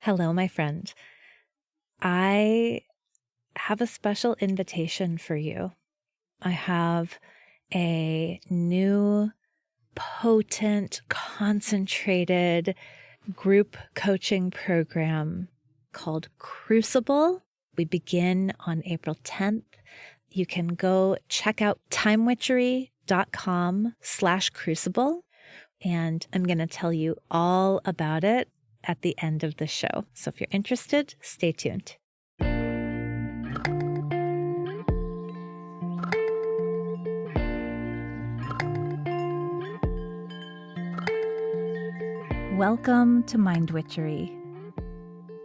Hello, my friend. I have a special invitation for you. I have a new, potent, concentrated group coaching program called Crucible. We begin on April 10th. You can go check out timewitchery.com/crucible, and I'm going to tell you all about it at the end of the show. So if you're interested, stay tuned. Welcome to Mind Witchery.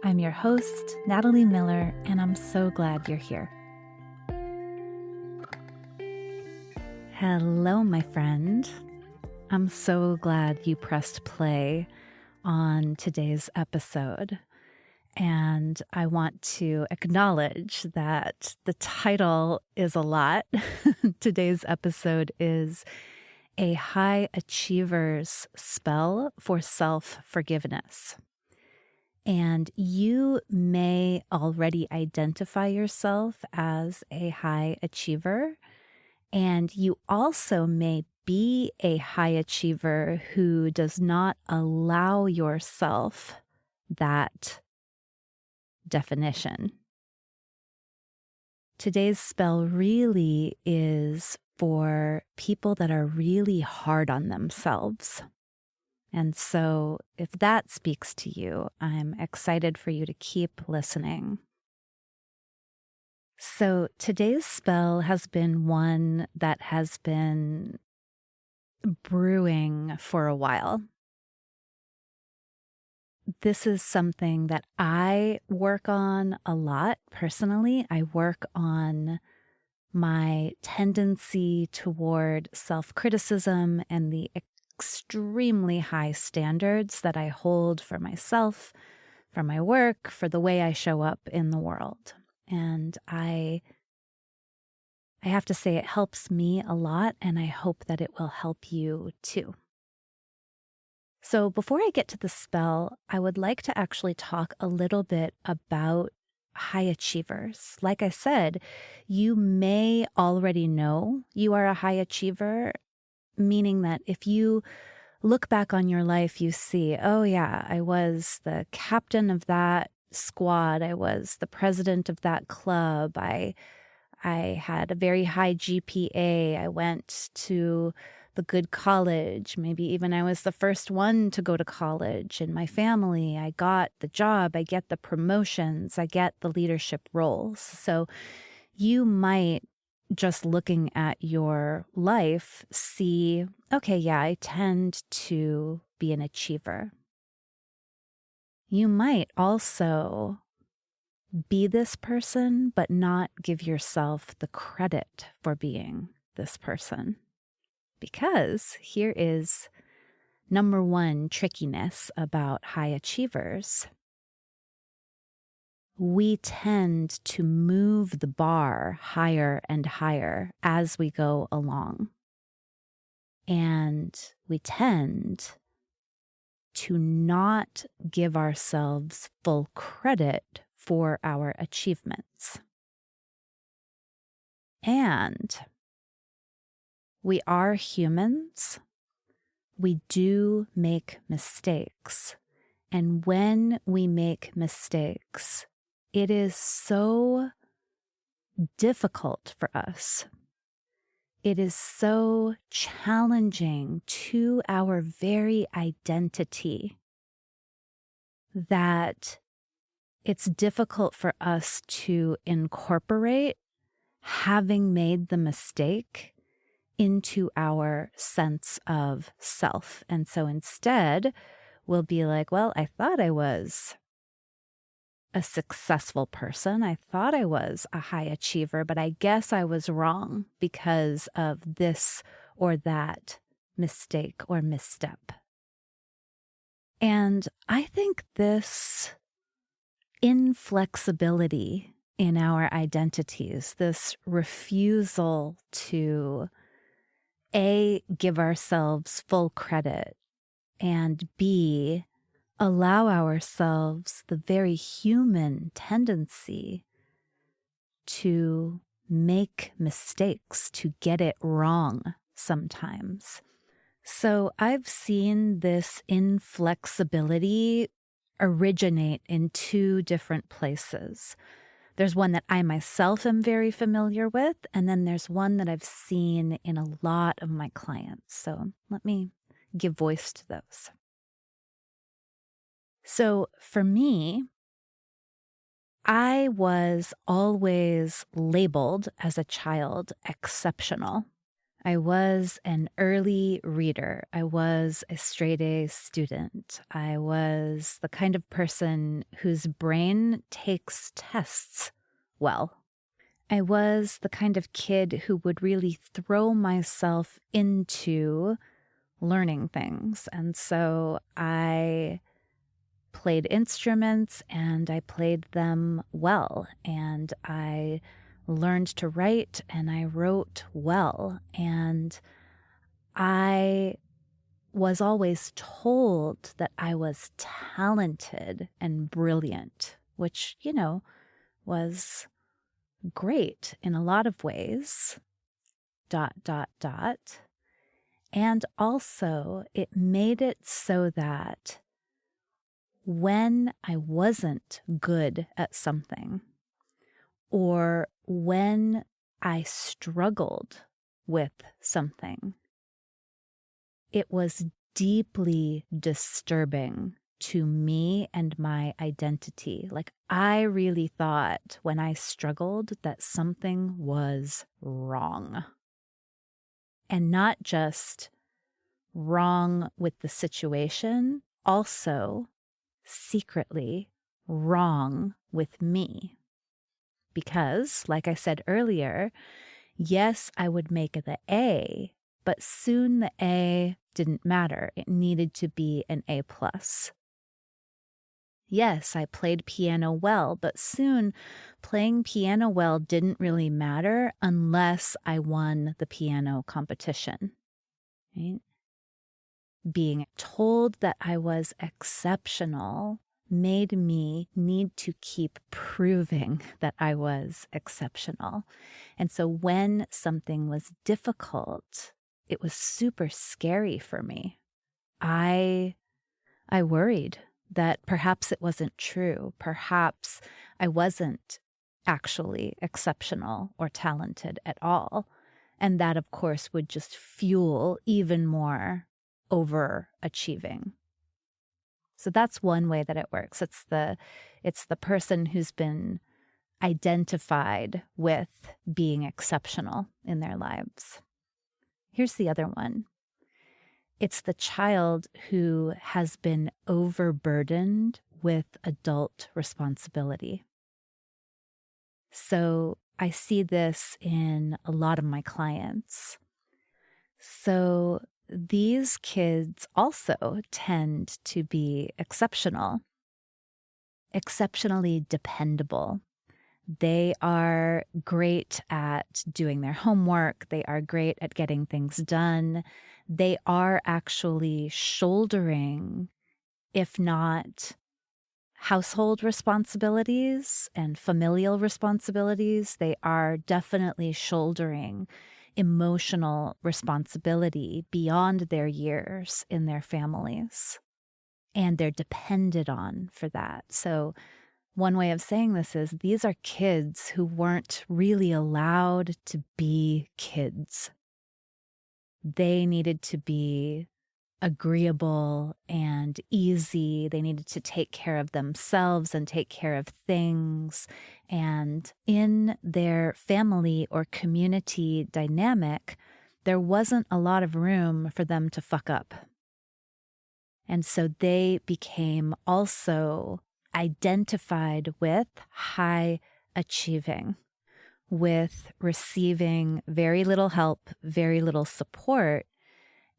I'm your host, Natalie Miller, and I'm so glad you're here. Hello, my friend. I'm so glad you pressed play on today's episode. And I want to acknowledge that the title is a lot. Today's episode is A High Achiever's Spell for Self-Forgiveness. And you may already identify yourself as a high achiever, and you also may be a high achiever who does not allow yourself that definition. Today's spell really is for people that are really hard on themselves. And so if that speaks to you, I'm excited for you to keep listening. So today's spell has been one that has been brewing for a while. This is something that I work on a lot personally. I work on my tendency toward self-criticism and the extremely high standards that I hold for myself, for my work, for the way I show up in the world. And I have to say it helps me a lot, and I hope that it will help you too. So before I get to the spell, I would like to actually talk a little bit about high achievers. Like I said, you may already know you are a high achiever, meaning that if you look back on your life, you see, oh yeah, I was the captain of that squad. I was the president of that club. I had a very high GPA. I went to the good college. Maybe even I was the first one to go to college in my family. I got the job. I get the promotions. I get the leadership roles. So you might, just looking at your life, see, okay, yeah, I tend to be an achiever. You might also be this person, but not give yourself the credit for being this person. Because here is number one trickiness about high achievers. We tend to move the bar higher and higher as we go along. And we tend to not give ourselves full credit for our achievements. And we are humans. We do make mistakes. And when we make mistakes, it is so difficult for us. It is so challenging to our very identity that it's difficult for us to incorporate having made the mistake into our sense of self. And so instead, we'll be like, well, I thought I was a successful person. I thought I was a high achiever, but I guess I was wrong because of this or that mistake or misstep. And I think this inflexibility in our identities, this refusal to A, give ourselves full credit, and B, allow ourselves the very human tendency to make mistakes, to get it wrong sometimes. So I've seen this inflexibility originate in two different places. There's one that I myself am very familiar with, and then there's one that I've seen in a lot of my clients. So let me give voice to those. So for me, I was always labeled as a child exceptional. I was an early reader. I was a straight A student. I was the kind of person whose brain takes tests well. I was the kind of kid who would really throw myself into learning things. And so I played instruments and I played them well. And I learned to write and I wrote well. And I was always told that I was talented and brilliant, which, was great in a lot of ways. ... And also, it made it so that when I wasn't good at something, or when I struggled with something, it was deeply disturbing to me and my identity. Like, I really thought when I struggled that something was wrong. And not just wrong with the situation, also secretly wrong with me. Because, like I said earlier, yes, I would make the A, but soon the A didn't matter. It needed to be an A+. Yes, I played piano well, but soon playing piano well didn't really matter unless I won the piano competition. Right? Being told that I was exceptional made me need to keep proving that I was exceptional. And so when something was difficult, it was super scary for me. I worried that perhaps it wasn't true. Perhaps I wasn't actually exceptional or talented at all. And that, of course, would just fuel even more overachieving. So that's one way that it works. It's the person who's been identified with being exceptional in their lives. Here's the other one. It's the child who has been overburdened with adult responsibility. So I see this in a lot of my clients. So these kids also tend to be exceptional, exceptionally dependable. They are great at doing their homework. They are great at getting things done. They are actually shouldering, if not household responsibilities and familial responsibilities, they are definitely shouldering emotional responsibility beyond their years in their families. And they're depended on for that. So one way of saying this is these are kids who weren't really allowed to be kids. They needed to be agreeable and easy. They needed to take care of themselves and take care of things. And in their family or community dynamic, there wasn't a lot of room for them to fuck up. And so they became also identified with high achieving, with receiving very little help, very little support,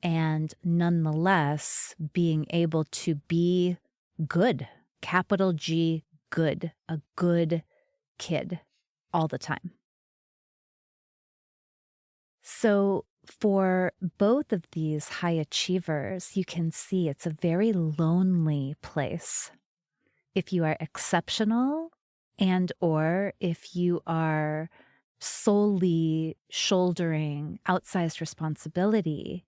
and nonetheless being able to be good, capital G, good, a good kid all the time. So for both of these high achievers, you can see it's a very lonely place. If you are exceptional and or if you are solely shouldering outsized responsibility,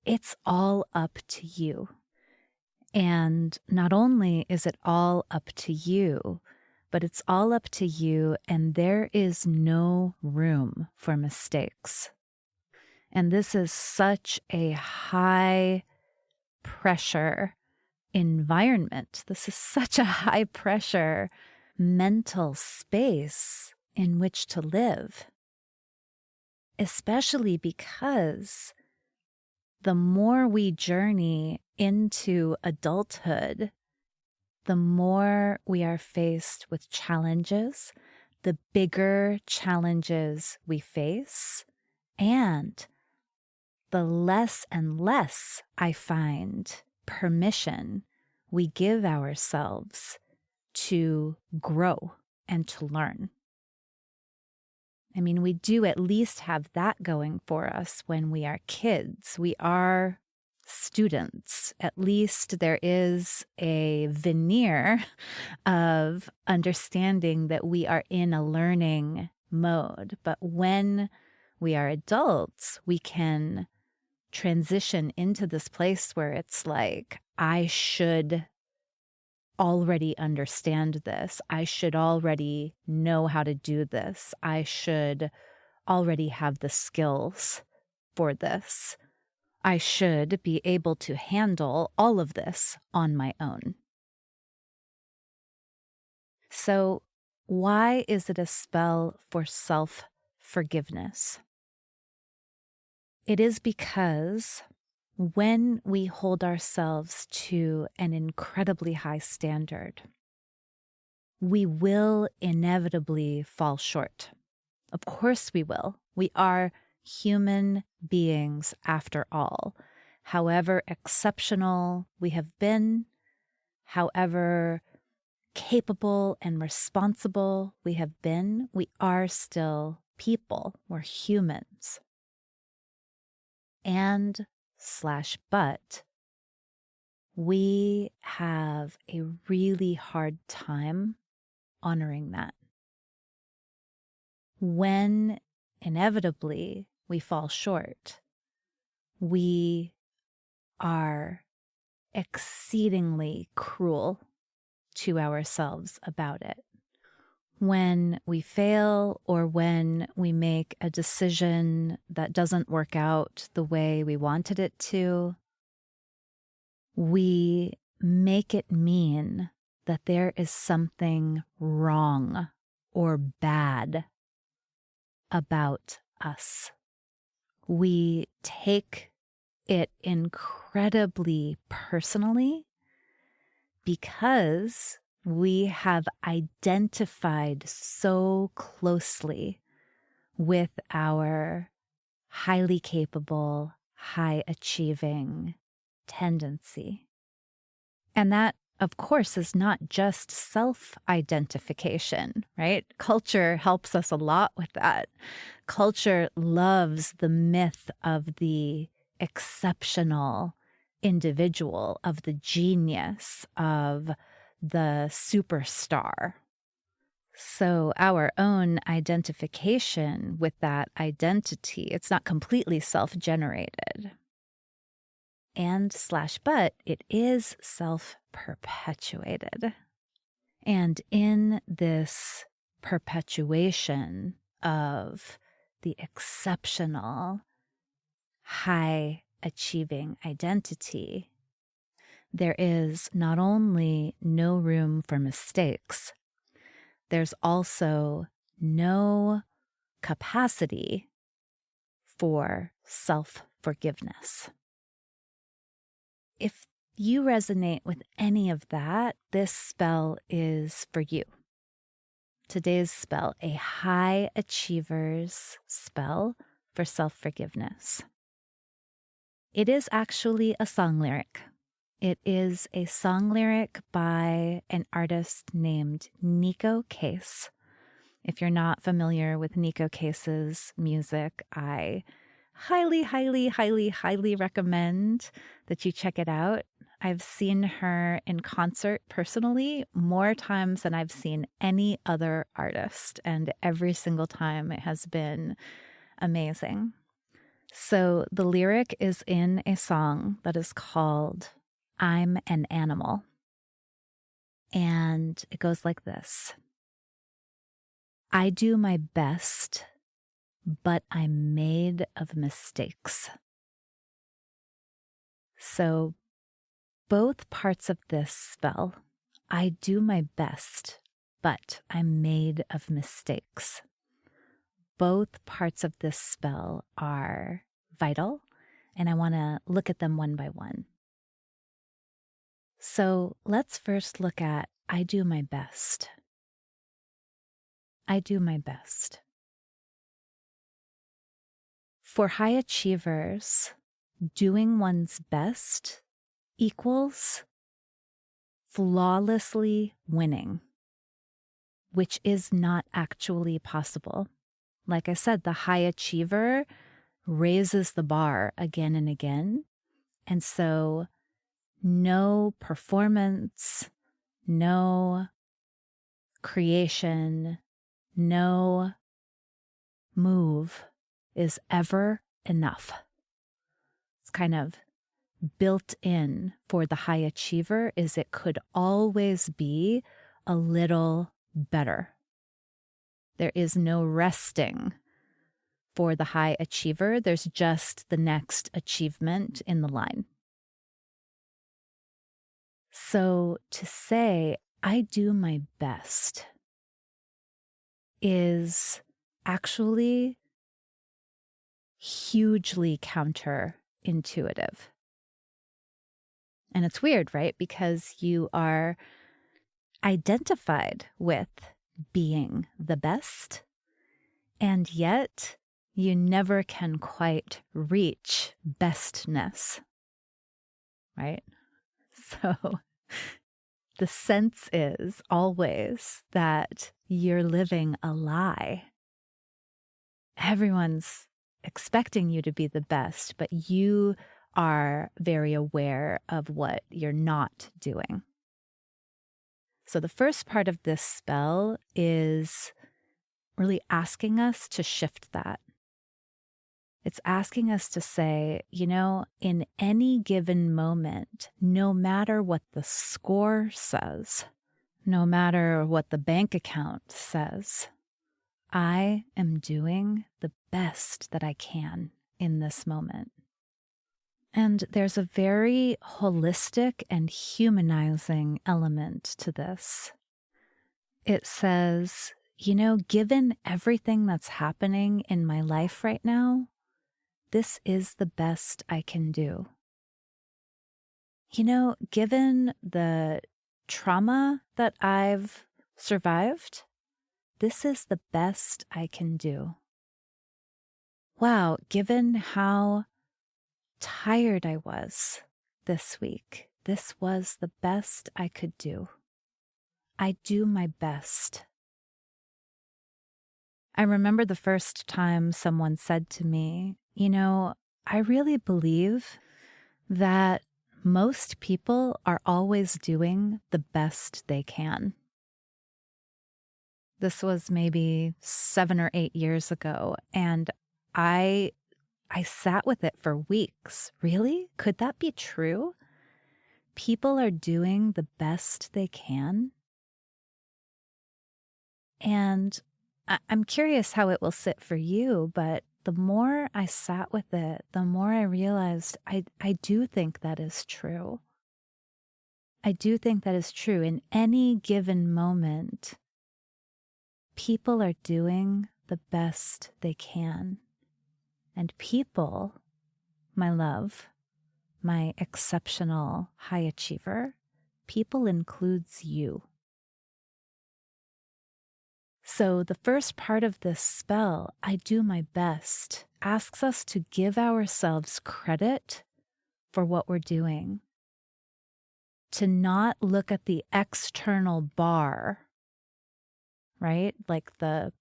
it's all up to you. And not only is it all up to you, but it's all up to you, and there is no room for mistakes. And this is such a high pressure environment. This is such a high pressure mental space in which to live, especially because the more we journey into adulthood, the more we are faced with challenges, the bigger challenges we face, and the less and less I find permission we give ourselves to grow and to learn. I mean, we do at least have that going for us when we are kids. We are students. At least there is a veneer of understanding that we are in a learning mode. But when we are adults, we can transition into this place where it's like, I should already understand this. I should already know how to do this. I should already have the skills for this. I should be able to handle all of this on my own. So, why is it a spell for self-forgiveness? It is because when we hold ourselves to an incredibly high standard, we will inevitably fall short. Of course we will. We are human beings after all. However exceptional we have been, however capable and responsible we have been, we are still people. We're humans. But we have a really hard time honoring that. When inevitably we fall short, we are exceedingly cruel to ourselves about it. When we fail or when we make a decision that doesn't work out the way we wanted it to, we make it mean that there is something wrong or bad about us. We take it incredibly personally because we have identified so closely with our highly capable, high achieving tendency. And that, of course, is not just self-identification, right? Culture helps us a lot with that. Culture loves the myth of the exceptional individual, of the genius, of the superstar. So our own identification with that identity, it's not completely self-generated. But it is self-perpetuated. And in this perpetuation of the exceptional, high-achieving identity, there is not only no room for mistakes, there's also no capacity for self-forgiveness. If you resonate with any of that, this spell is for you. Today's spell, a high achiever's spell for self-forgiveness. It is actually a song lyric. It is a song lyric by an artist named Nico Case. If you're not familiar with Nico Case's music, I highly, highly, highly, highly recommend that you check it out. I've seen her in concert personally more times than I've seen any other artist, and every single time it has been amazing. So the lyric is in a song that is called I'm an Animal. And it goes like this. I do my best, but I'm made of mistakes. So both parts of this spell, I do my best, but I'm made of mistakes. Both parts of this spell are vital, and I want to look at them one by one. So let's first look at I do my best. I do my best. For high achievers, doing one's best equals flawlessly winning, which is not actually possible. Like I said, the high achiever raises the bar again and again. And so no performance, no creation, no move is ever enough. It's kind of built in for the high achiever is it could always be a little better. There is no resting for the high achiever. There's just the next achievement in the line. So to say, I do my best is actually hugely counterintuitive. And it's weird, right? Because you are identified with being the best, and yet you never can quite reach bestness, right? So the sense is always that you're living a lie. Everyone's expecting you to be the best, but you are very aware of what you're not doing. So the first part of this spell is really asking us to shift that. It's asking us to say, in any given moment, no matter what the score says, no matter what the bank account says, I am doing the best that I can in this moment. And there's a very holistic and humanizing element to this. It says, given everything that's happening in my life right now, this is the best I can do. Given the trauma that I've survived, this is the best I can do. Wow, given how tired I was this week, this was the best I could do. I do my best. I remember the first time someone said to me, I really believe that most people are always doing the best they can. This was maybe 7 or 8 years ago, and I sat with it for weeks. Really? Could that be true? People are doing the best they can? And I'm curious how it will sit for you, but the more I sat with it, the more I realized I do think that is true. I do think that is true. In any given moment, people are doing the best they can. And people, my love, my exceptional high achiever, people includes you. So the first part of this spell, I do my best, asks us to give ourselves credit for what we're doing, to not look at the external bar, right? Like the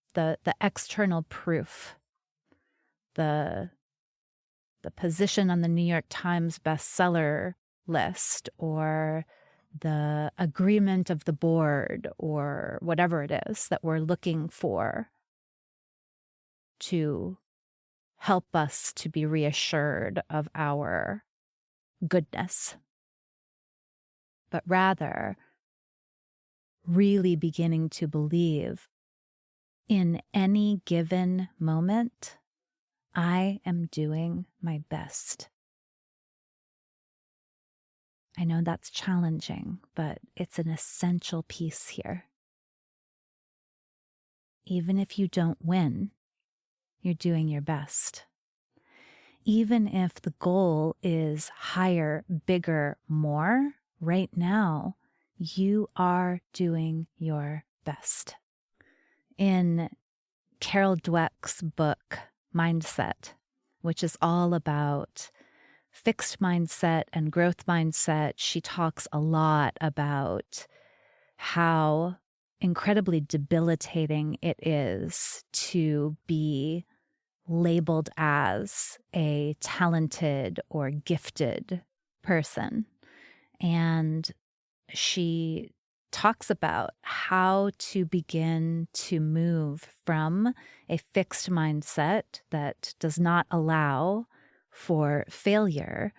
external proof, the the position on the New York Times bestseller list, or the agreement of the board, or whatever it is that we're looking for to help us to be reassured of our goodness, but rather really beginning to believe in any given moment, I am doing my best. I know that's challenging, but it's an essential piece here. Even if you don't win, you're doing your best. Even if the goal is higher, bigger, more, right now, you are doing your best. In Carol Dweck's book, Mindset, which is all about fixed mindset and growth mindset, she talks a lot about how incredibly debilitating it is to be labeled as a talented or gifted person. And she talks about how to begin to move from a fixed mindset that does not allow for failure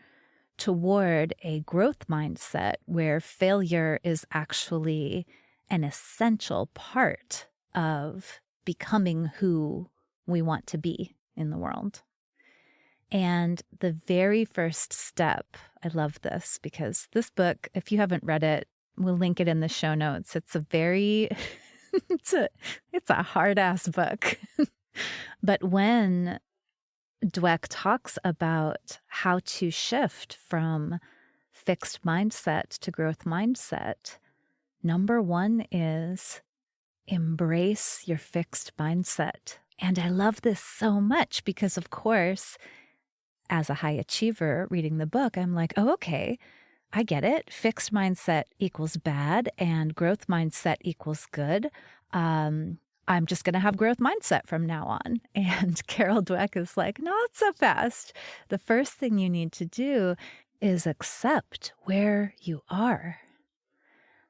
toward a growth mindset where failure is actually an essential part of becoming who we want to be in the world. And the very first step, I love this because this book, if you haven't read it, we'll link it in the show notes. It's a very, it's a hard ass book. But when Dweck talks about how to shift from fixed mindset to growth mindset, number one is embrace your fixed mindset. And I love this so much because, of course, as a high achiever reading the book, I'm like, oh, okay, I get it. Fixed mindset equals bad and growth mindset equals good. I'm just going to have growth mindset from now on. And Carol Dweck is like, not so fast. The first thing you need to do is accept where you are.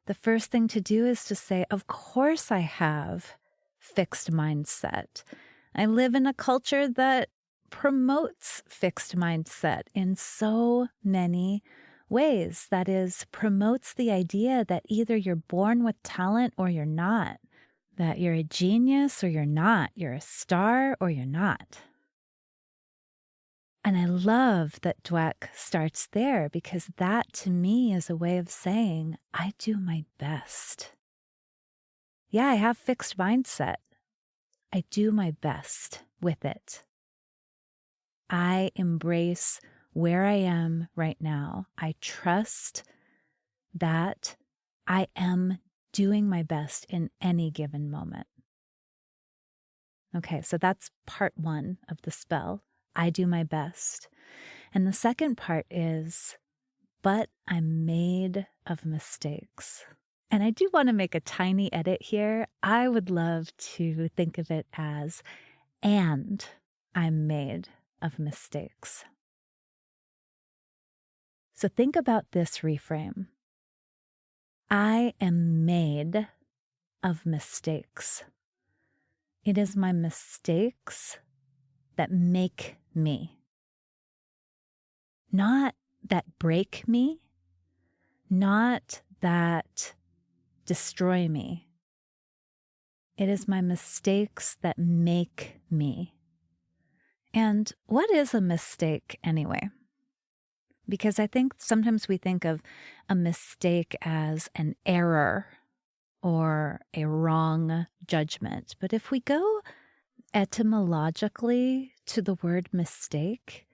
The first thing to do is to say, of course I have fixed mindset. I live in a culture that promotes fixed mindset in so many ways. That is, promotes the idea that either you're born with talent or you're not, that you're a genius or you're not, you're a star or you're not. And I love that Dweck starts there because that to me is a way of saying, I do my best. Yeah, I have fixed mindset. I do my best with it. I embrace where I am right now. I trust that I am doing my best in any given moment. Okay, so that's part one of the spell. I do my best. And the second part is, but I'm made of mistakes. And I do want to make a tiny edit here. I would love to think of it as, and I'm made of mistakes. So think about this reframe. I am made of mistakes. It is my mistakes that make me. Not that break me, not that destroy me. It is my mistakes that make me. And what is a mistake anyway? Because I think sometimes we think of a mistake as an error or a wrong judgment. But if we go etymologically to the word mistake,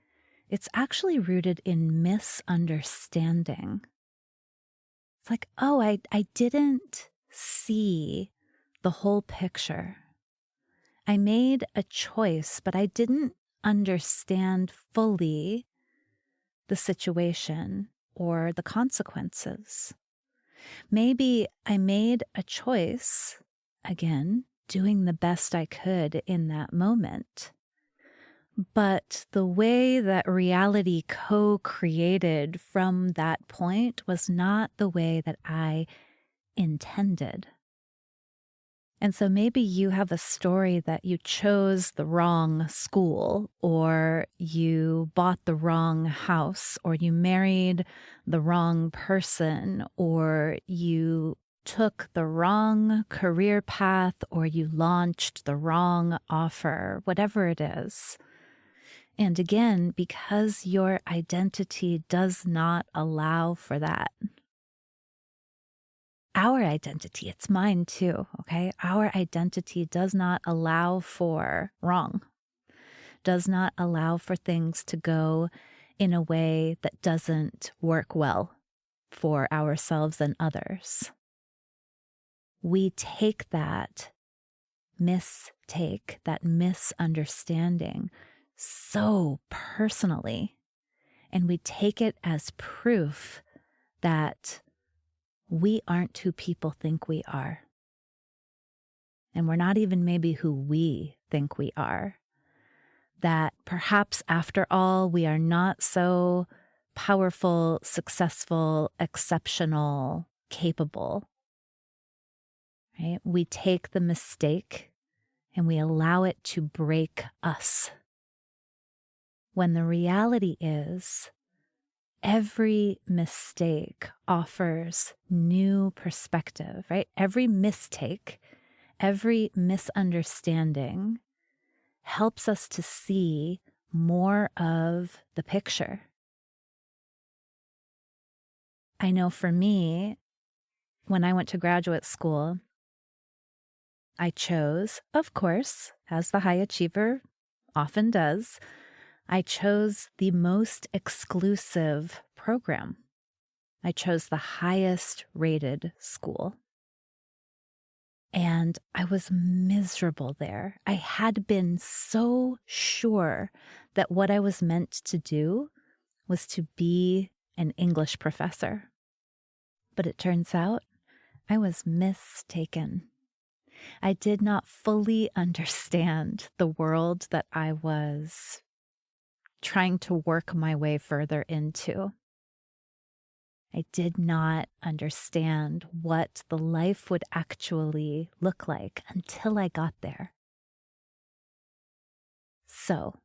it's actually rooted in misunderstanding. It's like, oh, I didn't see the whole picture. I made a choice, but I didn't understand fully the situation or the consequences. Maybe I made a choice, again, doing the best I could in that moment. But the way that reality co-created from that point was not the way that I intended. And so maybe you have a story that you chose the wrong school, or you bought the wrong house, or you married the wrong person, or you took the wrong career path, or you launched the wrong offer, whatever it is. And again, because your identity does not allow for that, our identity, it's mine too, okay? Our identity does not allow for wrong, does not allow for things to go in a way that doesn't work well for ourselves and others. We take that mistake, that misunderstanding so personally, and we take it as proof that we aren't who people think we are. And we're not even maybe who we think we are. That perhaps after all, we are not so powerful, successful, exceptional, capable. Right? We take the mistake and we allow it to break us. When the reality is, every mistake offers new perspective, right? Every mistake, every misunderstanding helps us to see more of the picture. I know for me, when I went to graduate school, I chose, of course, as the high achiever often does, I chose the most exclusive program. I chose the highest rated school. And I was miserable there. I had been so sure that what I was meant to do was to be an English professor. But it turns out I was mistaken. I did not fully understand the world that I was trying to work my way further into. I did not understand what the life would actually look like until I got there. So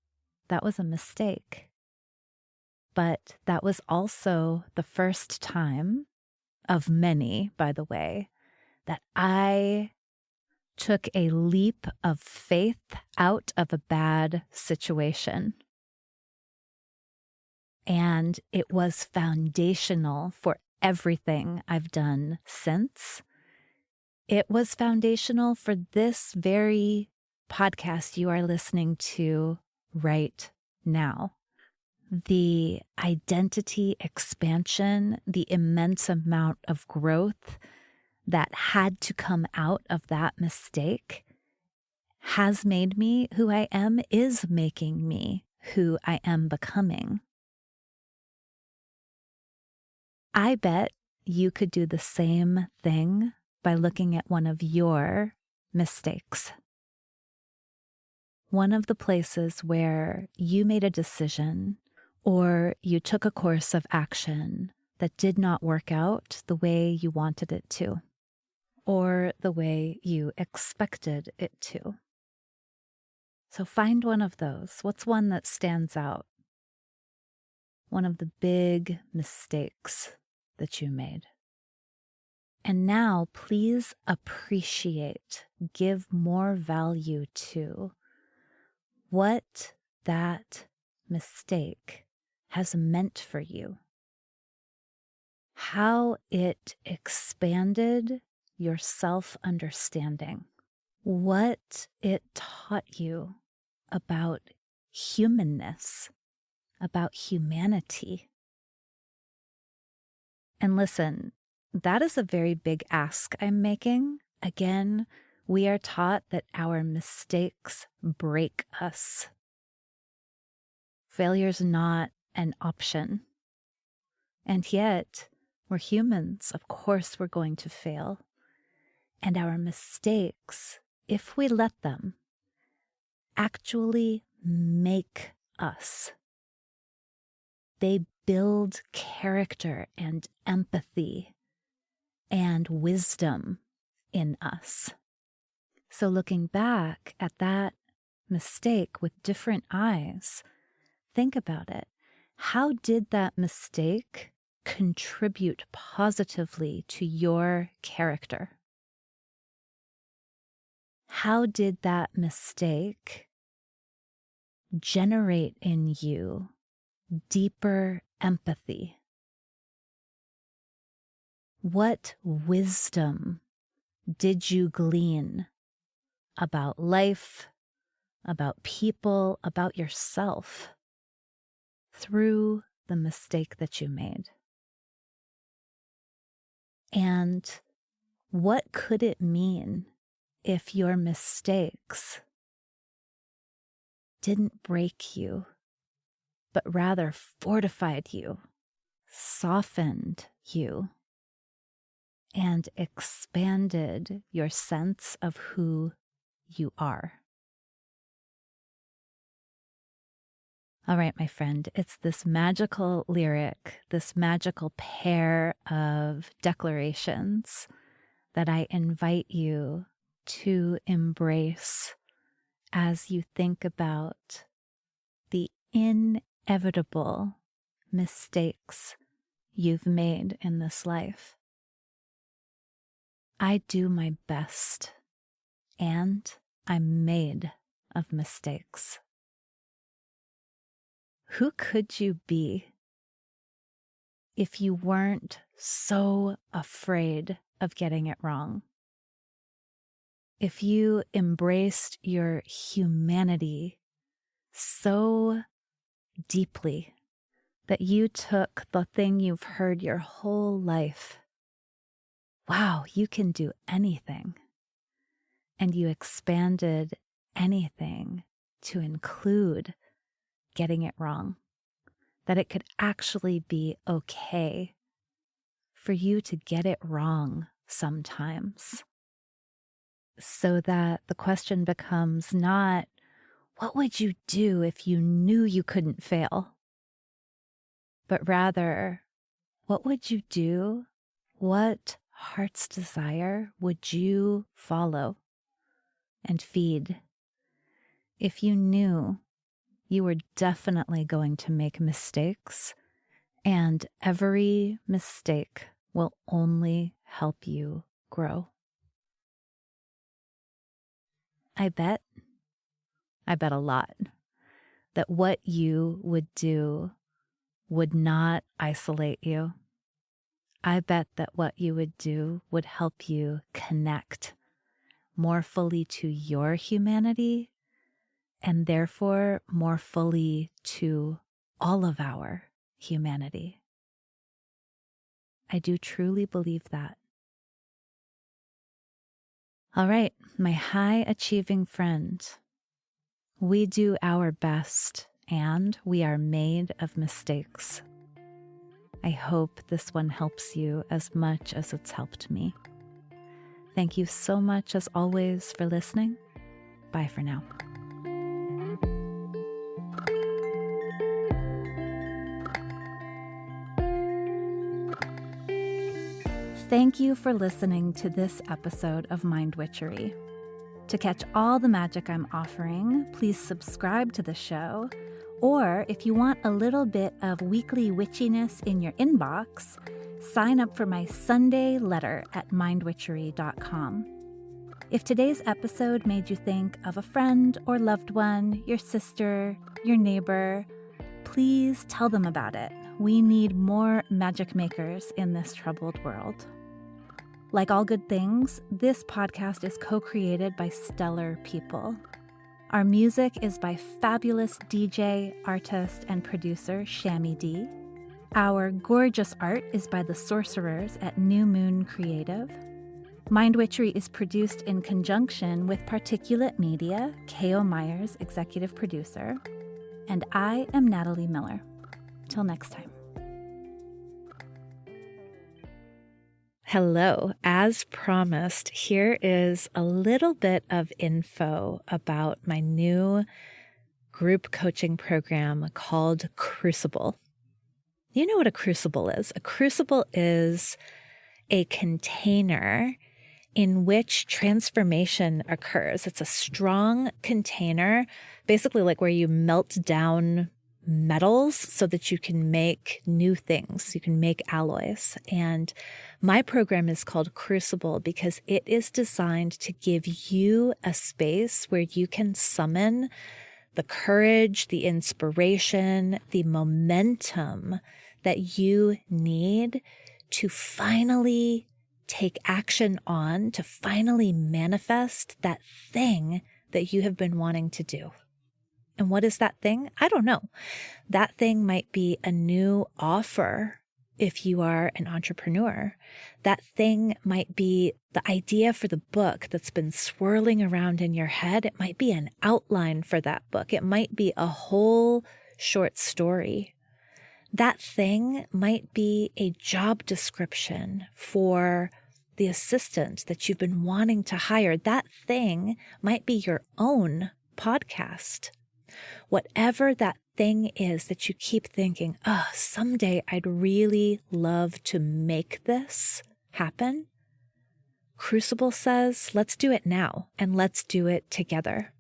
that was a mistake. But that was also the first time of many, by the way, that I took a leap of faith out of a bad situation. And it was foundational for everything I've done since. It was foundational for this very podcast you are listening to right now. The identity expansion, the immense amount of growth that had to come out of that mistake has made me who I am, is making me who I am becoming. I bet you could do the same thing by looking at one of your mistakes. One of the places where you made a decision or you took a course of action that did not work out the way you wanted it to, or the way you expected it to. So find one of those. What's one that stands out? One of the big mistakes that you made. And now please appreciate, give more value to what that mistake has meant for you. How it expanded your self-understanding. What it taught you about humanness, about humanity. And listen, that is a very big ask I'm making. Again, we are taught that our mistakes break us. Failure's not an option. And yet, we're humans. Of course, we're going to fail. And our mistakes, if we let them, actually make us. They build character and empathy and wisdom in us. So looking back at that mistake with different eyes, think about it. How did that mistake contribute positively to your character? How did that mistake generate in you deeper empathy? What wisdom did you glean about life, about people, about yourself through the mistake that you made? And what could it mean if your mistakes didn't break you, but rather fortified you, softened you, and expanded your sense of who you are? All right, my friend, it's this magical lyric, this magical pair of declarations that I invite you to embrace as you think about the inevitable mistakes you've made in this life. I do my best, and I'm made of mistakes. Who could you be if you weren't so afraid of getting it wrong? If you embraced your humanity so deeply that you took the thing you've heard your whole life, wow, you can do anything, and you expanded anything to include getting it wrong, that it could actually be okay for you to get it wrong sometimes, so that the question becomes not, what would you do if you knew you couldn't fail? But rather, what would you do? What heart's desire would you follow and feed if you knew you were definitely going to make mistakes, and every mistake will only help you grow? I bet a lot that what you would do would not isolate you. I bet that what you would do would help you connect more fully to your humanity, and therefore more fully to all of our humanity. I do truly believe that. All right, my high achieving friend, we do our best and we are made of mistakes. I hope this one helps you as much as it's helped me. Thank you so much, as always, for listening. Bye for now. Thank you for listening to this episode of Mind Witchery. To catch all the magic I'm offering, please subscribe to the show. Or if you want a little bit of weekly witchiness in your inbox, sign up for my Sunday letter at mindwitchery.com. If today's episode made you think of a friend or loved one, your sister, your neighbor, please tell them about it. We need more magic makers in this troubled world. Like all good things, this podcast is co-created by stellar people. Our music is by fabulous DJ, artist, and producer Shammy D. Our gorgeous art is by the sorcerers at New Moon Creative. Mind Witchery is produced in conjunction with Particulate Media, K.O. Myers, executive producer. And I am Natalie Miller. Till next time. Hello. As promised, here is a little bit of info about my new group coaching program called Crucible. You know what a crucible is? A crucible is a container in which transformation occurs. It's a strong container, basically like where you melt down metals so that you can make new things. You can make alloys. And my program is called Crucible because it is designed to give you a space where you can summon the courage, the inspiration, the momentum that you need to finally take action on, to finally manifest that thing that you have been wanting to do. And what is that thing? I don't know. That thing might be a new offer if you are an entrepreneur. That thing might be the idea for the book that's been swirling around in your head. It might be an outline for that book. It might be a whole short story. That thing might be a job description for the assistant that you've been wanting to hire. That thing might be your own podcast. Whatever that thing is that you keep thinking, oh, someday I'd really love to make this happen. Crucible says, let's do it now and let's do it together.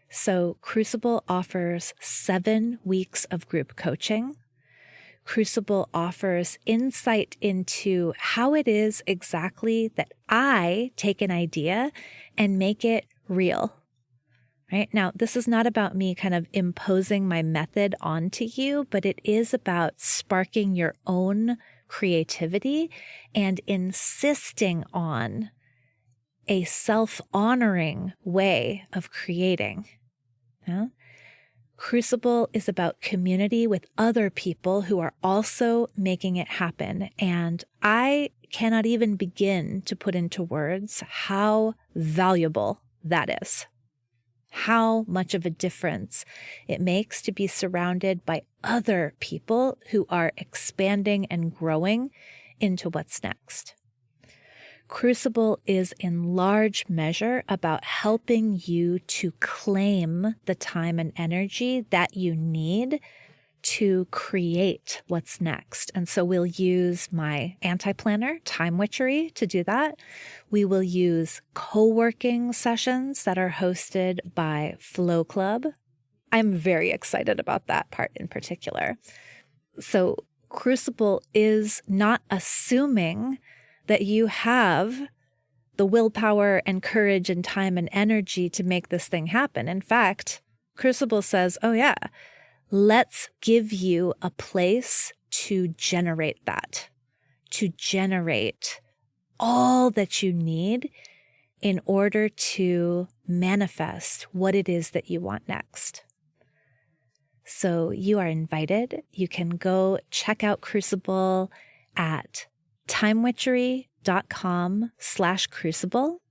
So Crucible offers 7 weeks of group coaching. Crucible offers insight into how it is exactly that I take an idea and make it real. Right? Now, this is not about me kind of imposing my method onto you, but it is about sparking your own creativity and insisting on a self-honoring way of creating. Yeah? Crucible is about community with other people who are also making it happen. And I cannot even begin to put into words how valuable that is. How much of a difference it makes to be surrounded by other people who are expanding and growing into what's next. Crucible is in large measure about helping you to claim the time and energy that you need to create what's next. And so we'll use my anti-planner, Time Witchery, to do that. We will use co-working sessions that are hosted by Flow Club. I'm very excited about that part in particular. So Crucible is not assuming that you have the willpower and courage and time and energy to make this thing happen. In fact, Crucible says, oh yeah, let's give you a place to generate that, to generate all that you need in order to manifest what it is that you want next. So you are invited. You can go check out Crucible at timewitchery.com/crucible.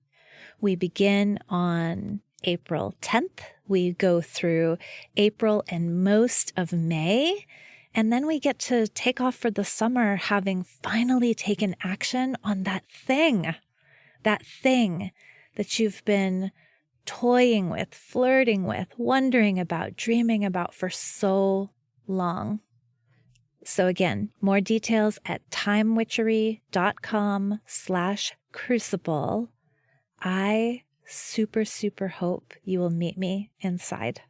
We begin on April 10th. We go through April and most of May, and then we get to take off for the summer having finally taken action on that thing that you've been toying with, flirting with, wondering about, dreaming about for so long. So again, more details at timewitchery.com/crucible. I super hope you will meet me inside.